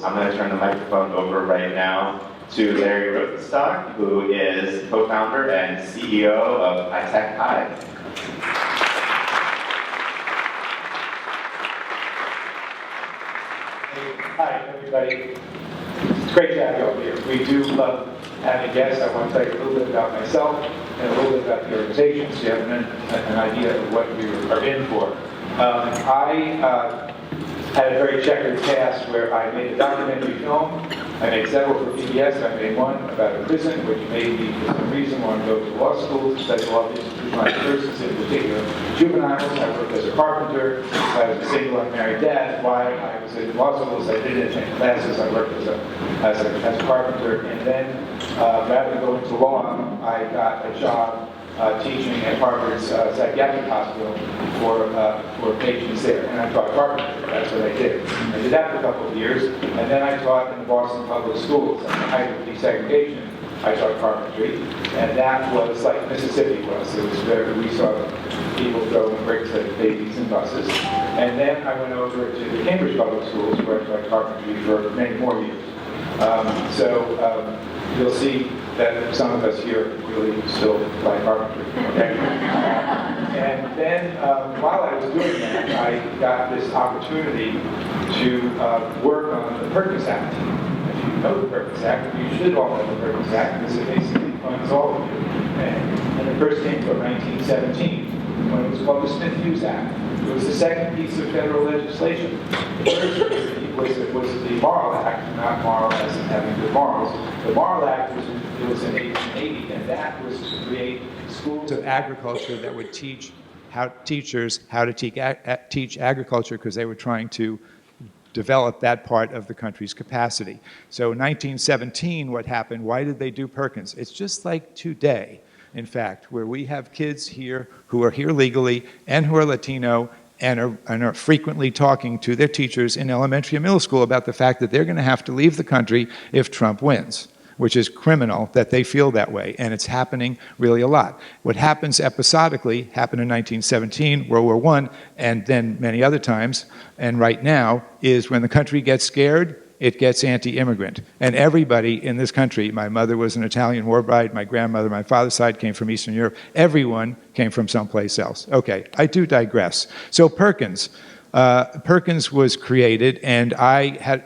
I'm going to turn the microphone over right now to Larry Rosenstock, who is co-founder and CEO of iTech High. Hi, everybody. It's great to have you all here. We do love having guests. I want to tell you a little bit about myself and a little bit about the organization so you have an idea of what you are in for. I had a very checkered past where I made a documentary film. I made several for PBS. I made one about a prison, which made me, for some reason, want to go to law school to study law of institutionalized persons, in particular juveniles. I worked as a carpenter. I was a single unmarried dad. While I was in law schools, I didn't attend classes. I worked as a carpenter. And then, rather than go into law, I got a job teaching at Harvard's psychiatric hospital for patients there. And I taught carpentry. That's what I did. I did that for a couple of years. And then I taught in the Boston public schools. At the height of desegregation, I taught carpentry. And that was like Mississippi was. It was very, we saw people throwing bricks at babies and buses. And then I went over to the Cambridge public schools where I taught carpentry for many more years. You'll see that some of us here really still like carpentry. Okay? And then while I was doing that, I got this opportunity to work on the Perkins Act. If you know the Perkins Act, you should all know the Perkins Act because it basically funds all of you. And it first came from 1917 when it was called the Smith-Hughes Act. It was the second piece of federal legislation. The first was the Moral Act, not moral as in having good morals. The Moral Act was in 1880, and that was to create schools of agriculture that would teach teachers how to teach agriculture because they were trying to develop that part of the country's capacity. So in 1917, what happened? Why did they do Perkins? It's just like today, in fact, where we have kids here who are here legally and who are Latino and are frequently talking to their teachers in elementary and middle school about the fact that they're going to have to leave the country if Trump wins, which is criminal that they feel that way, and it's happening really a lot. What happens episodically happened in 1917, World War I, and then many other times, and right now, is when the country gets scared, it gets anti-immigrant. And everybody in this country, my mother was an Italian war bride, my grandmother, my father's side came from Eastern Europe, everyone came from someplace else. Okay, I do digress. So Perkins was created, and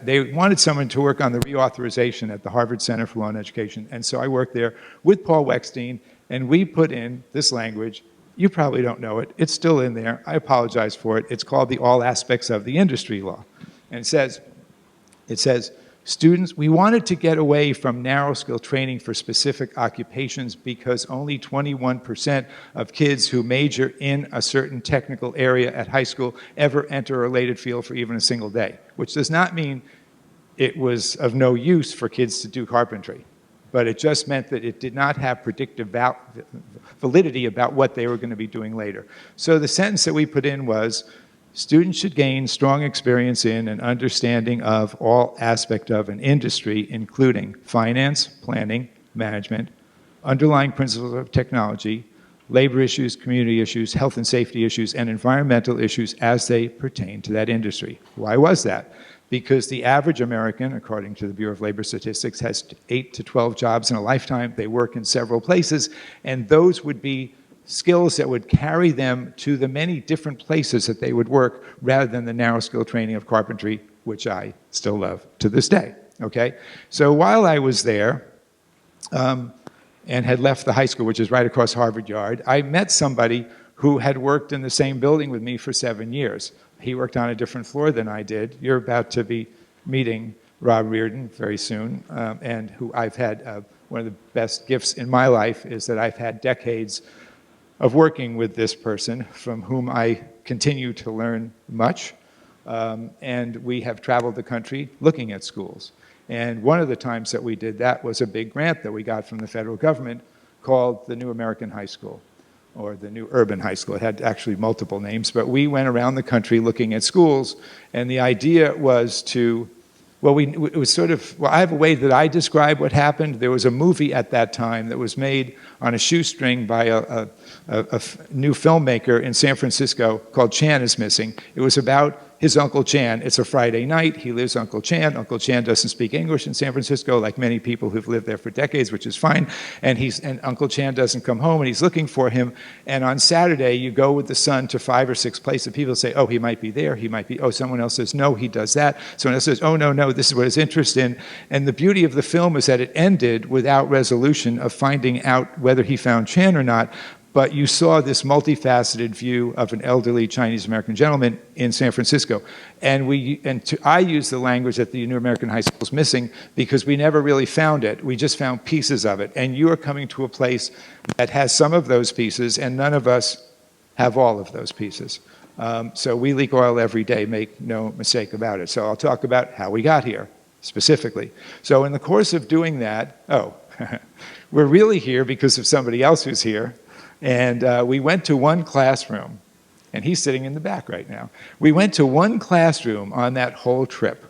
they wanted someone to work on the reauthorization at the Harvard Center for Law and Education. And so I worked there with Paul Weckstein, and we put in this language. You probably don't know it. It's still in there. I apologize for it. It's called the All Aspects of the Industry Law. And it says, students, we wanted to get away from narrow skill training for specific occupations because only 21% of kids who major in a certain technical area at high school ever enter a related field for even a single day, which does not mean it was of no use for kids to do carpentry, but it just meant that it did not have predictive validity about what they were going to be doing later. So the sentence that we put in was, students should gain strong experience in and understanding of all aspects of an industry, including finance, planning, management, underlying principles of technology, labor issues, community issues, health and safety issues, and environmental issues as they pertain to that industry. Why was that? Because the average American, according to the Bureau of Labor Statistics, has 8 to 12 jobs in a lifetime. They work in several places, and those would be skills that would carry them to the many different places that they would work rather than the narrow skill training of carpentry, which I still love to this day, okay? So while I was there and had left the high school, which is right across Harvard Yard, I met somebody who had worked in the same building with me for 7 years. He worked on a different floor than I did. You're about to be meeting Rob Reardon very soon, and who I've had, one of the best gifts in my life is that I've had decades of working with this person from whom I continue to learn much. And we have traveled the country looking at schools. And one of the times that we did that was a big grant that we got from the federal government called the New American High School, or the New Urban High School. It had actually multiple names, but we went around the country looking at schools, and the idea was to, it was sort of, I have a way that I describe what happened. There was a movie at that time that was made on a shoestring by a new filmmaker in San Francisco called Chan is Missing. It was about his Uncle Chan. It's a Friday night. He lives Uncle Chan. Uncle Chan doesn't speak English in San Francisco, like many people who've lived there for decades, which is fine. And Uncle Chan doesn't come home, and he's looking for him. And on Saturday, you go with the son to 5 or 6 places. People say, oh, he might be there. He might be. Oh, someone else says, no, he does that. Someone else says, oh, no, this is what his interest in. And the beauty of the film is that it ended without resolution of finding out whether he found Chan or not. But you saw this multifaceted view of an elderly Chinese-American gentleman in San Francisco. And I use the language that the New American High School is missing because we never really found it. We just found pieces of it. And you are coming to a place that has some of those pieces, and none of us have all of those pieces. So we leak oil every day, make no mistake about it. So I'll talk about how we got here, specifically. So in the course of doing that, we're really here because of somebody else who's here. And we went to one classroom, and he's sitting in the back right now. We went to one classroom on that whole trip.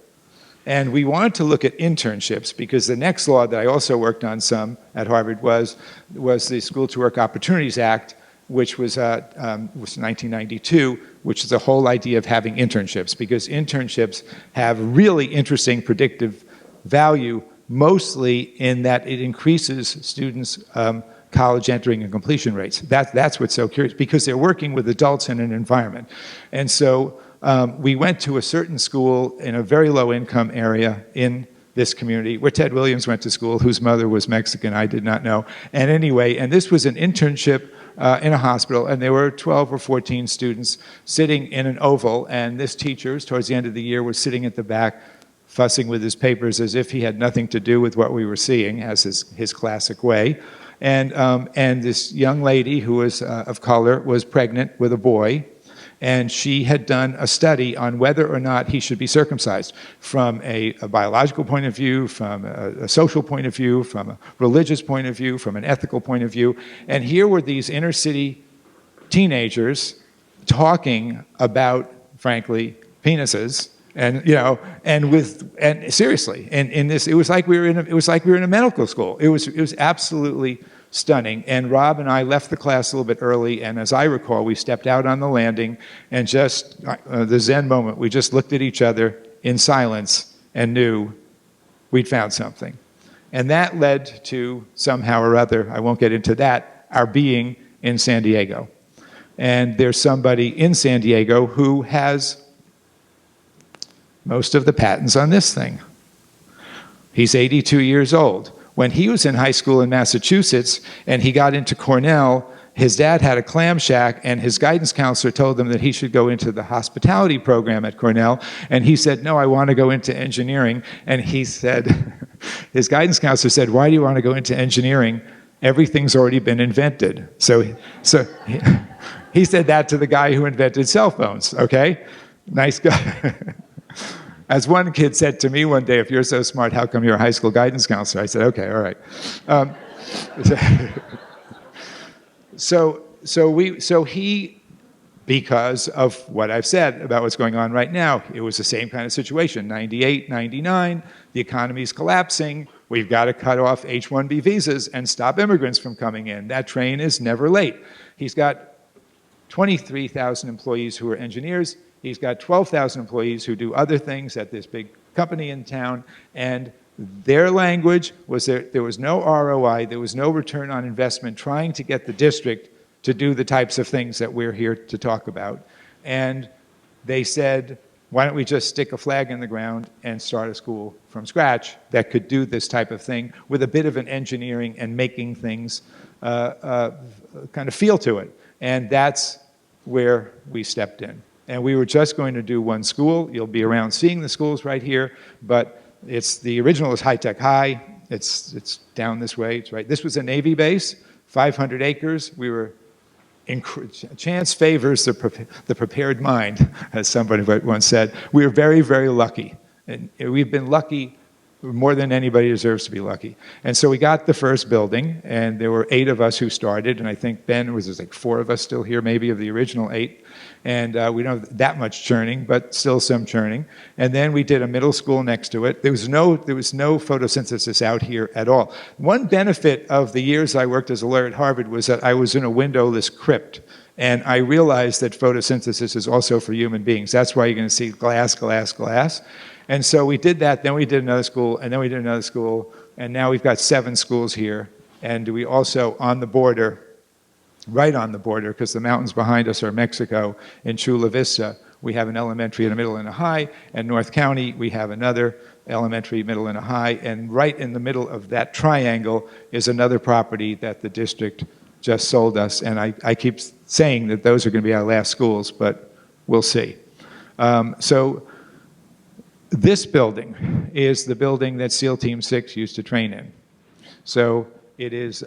And we wanted to look at internships because the next law that I also worked on some at Harvard was the School to Work Opportunities Act, which was 1992, which is the whole idea of having internships, because internships have really interesting predictive value, mostly in that it increases students' college entering and completion rates. That's what's so curious, because they're working with adults in an environment. And so we went to a certain school in a very low income area in this community where Ted Williams went to school, whose mother was Mexican, I did not know. And anyway, and this was an internship in a hospital, and there were 12 or 14 students sitting in an oval, and this teacher, towards the end of the year, was sitting at the back fussing with his papers as if he had nothing to do with what we were seeing, as his classic way. And this young lady who was of color was pregnant with a boy, and she had done a study on whether or not he should be circumcised from a biological point of view, from a social point of view, from a religious point of view, from an ethical point of view. And here were these inner city teenagers talking about, frankly, penises. And seriously, and in this, it was like we were in a medical school. It was absolutely stunning. And Rob and I left the class a little bit early, and as I recall, we stepped out on the landing, and just the Zen moment, we just looked at each other in silence and knew we'd found something. And that led to, somehow or other, I won't get into that, our being in San Diego. And there's somebody in San Diego who has most of the patents on this thing. He's 82 years old. When he was in high school in Massachusetts and he got into Cornell, his dad had a clam shack, and his guidance counselor told him that he should go into the hospitality program at Cornell. And he said, no, I want to go into engineering. And he said, his guidance counselor said, why do you want to go into engineering? Everything's already been invented. So he said that to the guy who invented cell phones, okay? Nice guy. As one kid said to me one day, if you're so smart, how come you're a high school guidance counselor? I said, okay, all right. So he, because of what I've said about what's going on right now, it was the same kind of situation. 98, 99, the economy's collapsing. We've got to cut off H-1B visas and stop immigrants from coming in. That train is never late. He's got 23,000 employees who are engineers. He's got 12,000 employees who do other things at this big company in town, and their language was there was no ROI, there was no return on investment trying to get the district to do the types of things that we're here to talk about. And they said, why don't we just stick a flag in the ground and start a school from scratch that could do this type of thing with a bit of an engineering and making things kind of feel to it. And that's where we stepped in. And we were just going to do one school. You'll be around seeing the schools right here, but the original is High Tech High. It's down this way. It's right. This was a Navy base, 500 acres. We were chance favors the prepared mind, as somebody once said. We were very, very lucky, and we've been lucky more than anybody deserves to be lucky. And so we got the first building, and there were 8 of us who started, and I think Ben there's like 4 of us still here, maybe of the original 8. And we don't have that much churning, but still some churning. And then we did a middle school next to it. There was no photosynthesis out here at all. One benefit of the years I worked as a lawyer at Harvard was that I was in a windowless crypt. And I realized that photosynthesis is also for human beings. That's why you're going to see glass, glass, glass. And so we did that, then we did another school, and then we did another school, and now we've got 7 schools here. And we also, on the border, right on the border, because the mountains behind us are Mexico, in Chula Vista, we have an elementary and a middle and a high, and North County, we have another elementary, middle, and a high, and right in the middle of that triangle is another property that the district just sold us, and I keep saying that those are going to be our last schools, but we'll see. So this building is the building that SEAL Team 6 used to train in. So it is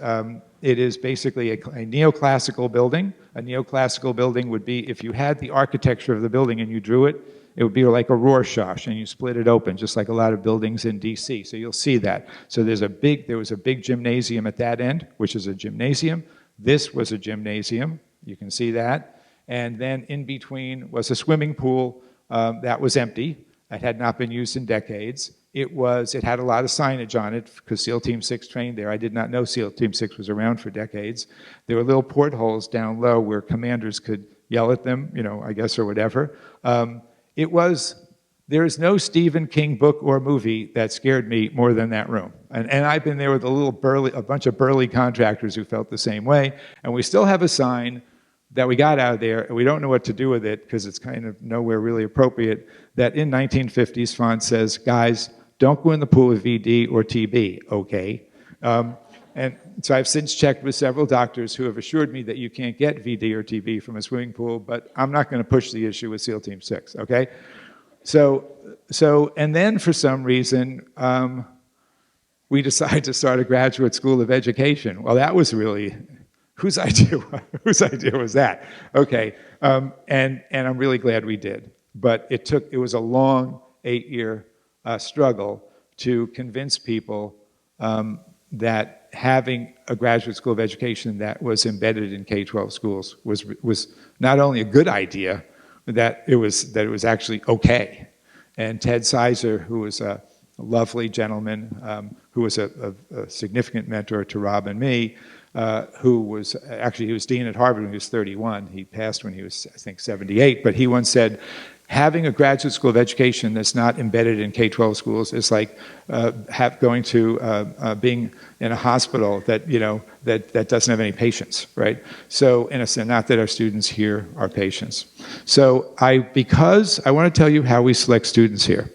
basically a neoclassical building. A neoclassical building would be, if you had the architecture of the building and you drew it, it would be like a Rorschach, and you split it open, just like a lot of buildings in DC. So you'll see that. So there was a big gymnasium at that end, which is a gymnasium. This was a gymnasium. You can see that. And then in between was a swimming pool that was empty. It had not been used in decades. It had a lot of signage on it because SEAL Team 6 trained there. I did not know SEAL Team 6 was around for decades. There were little portholes down low where commanders could yell at them, I guess, or whatever. There is no Stephen King book or movie that scared me more than that room. And I've been there with a bunch of burly contractors who felt the same way. And we still have a sign that we got out of there, and we don't know what to do with it because it's kind of nowhere really appropriate, that in 1950s font says, guys, don't go in the pool with VD or TB, okay? And so I've since checked with several doctors who have assured me that you can't get VD or TB from a swimming pool, but I'm not going to push the issue with SEAL Team 6, okay? And then for some reason, we decided to start a graduate school of education. Well, that was really, whose idea was that? Okay, and I'm really glad we did. But it was a long 8-year struggle to convince people that having a graduate school of education that was embedded in K-12 schools was not only a good idea, that it was actually okay. And Ted Sizer, who was a lovely gentleman, who was a significant mentor to Rob and me, he was dean at Harvard when he was 31. He passed when he was, I think, 78. But he once said, having a graduate school of education that's not embedded in K-12 schools is like being in a hospital that doesn't have any patients, right? So, in a sense, not that our students here are patients. So, because I want to tell you how we select students here.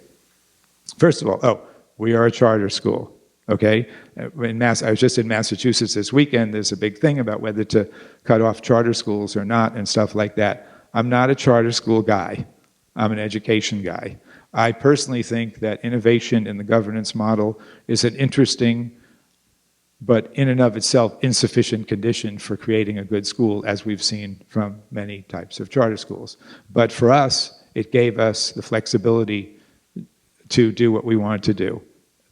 First of all, we are a charter school. Okay, I was just in Massachusetts this weekend. There's a big thing about whether to cut off charter schools or not and stuff like that. I'm not a charter school guy. I'm an education guy. I personally think that innovation in the governance model is an interesting, but in and of itself insufficient condition for creating a good school, as we've seen from many types of charter schools. But for us, it gave us the flexibility to do what we wanted to do.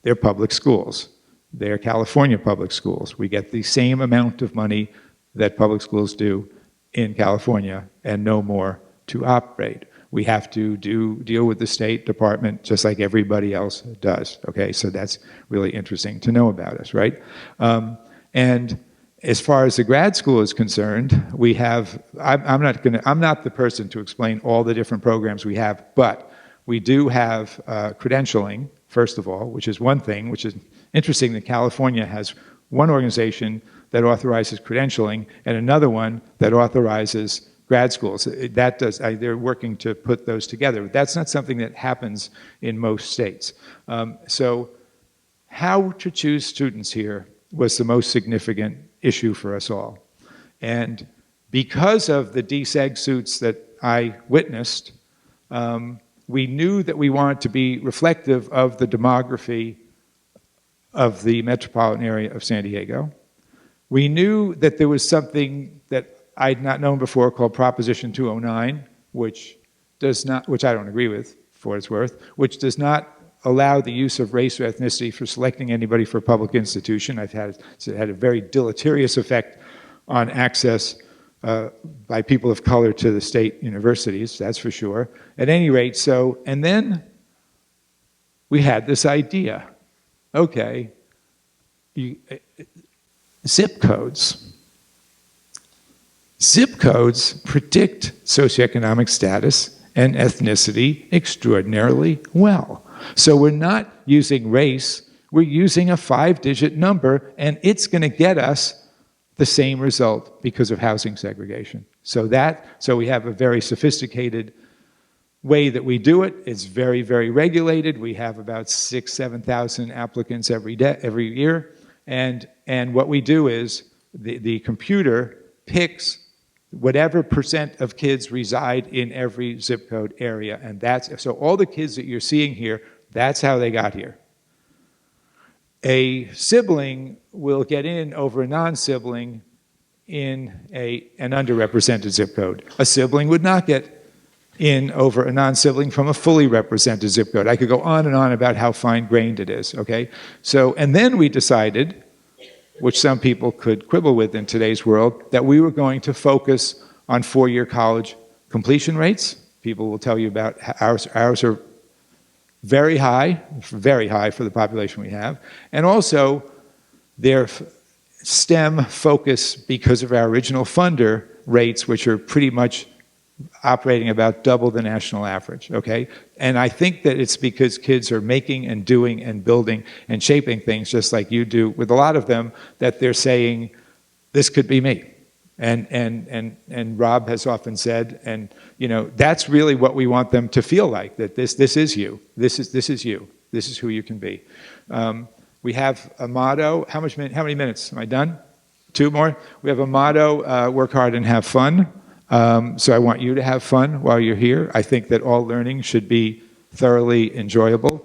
They're public schools. They're California public schools. We get the same amount of money that public schools do in California and no more to operate. We have to deal with the State Department just like everybody else does. Okay, so that's really interesting to know about us, right? And as far as the grad school is concerned, we have. I'm not the person to explain all the different programs we have, but we do have credentialing. First of all, which is one thing, which is interesting that California has one organization that authorizes credentialing and another one that authorizes grad schools. They're working to put those together. That's not something that happens in most states. So how to choose students here was the most significant issue for us all. And because of the deseg suits that I witnessed, we knew that we wanted to be reflective of the demography of the metropolitan area of San Diego. We knew that there was something that I'd not known before called Proposition 209, which I don't agree with, for what it's worth, which does not allow the use of race or ethnicity for selecting anybody for a public institution. It had a very deleterious effect on access by people of color to the state universities, that's for sure. At any rate, and then we had this idea. Okay, zip codes. Zip codes predict socioeconomic status and ethnicity extraordinarily well. So we're not using race, we're using a 5-digit number, and it's going to get us the same result because of housing segregation. So we have a very sophisticated way that we do it. It's very, very regulated. We have about 6,000 to 7,000 applicants every year. And what we do is the computer picks whatever percent of kids reside in every zip code area. And so all the kids that you're seeing here, that's how they got here. A sibling will get in over a non-sibling in an underrepresented zip code. A sibling would not get in over a non-sibling from a fully represented zip code. I could go on and on about how fine-grained it is, okay? So, and then we decided, which some people could quibble with in today's world, that we were going to focus on 4-year college completion rates. People will tell you about ours are very high for the population we have. And also, their STEM focus, because of our original funder rates, which are pretty much operating about double the national average, okay? And I think that it's because kids are making and doing and building and shaping things just like you do with a lot of them, that they're saying, this could be me. And Rob has often said, and you know, that's really what we want them to feel like, that this is you. This is you. This is who you can be. We have a motto. How many minutes? Am I done? 2 more? We have a motto, work hard and have fun. So I want you to have fun while you're here. I think that all learning should be thoroughly enjoyable.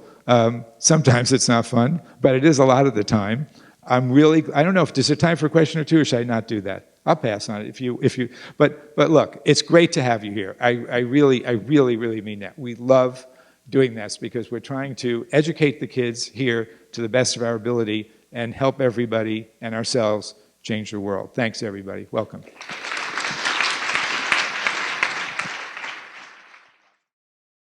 Sometimes it's not fun, but it is a lot of the time. I don't know, is there time for a question or two, or should I not do that? I'll pass on it but look, it's great to have you here. I really mean that. We love doing this because we're trying to educate the kids here to the best of our ability and help everybody and ourselves change the world. Thanks, everybody. Welcome.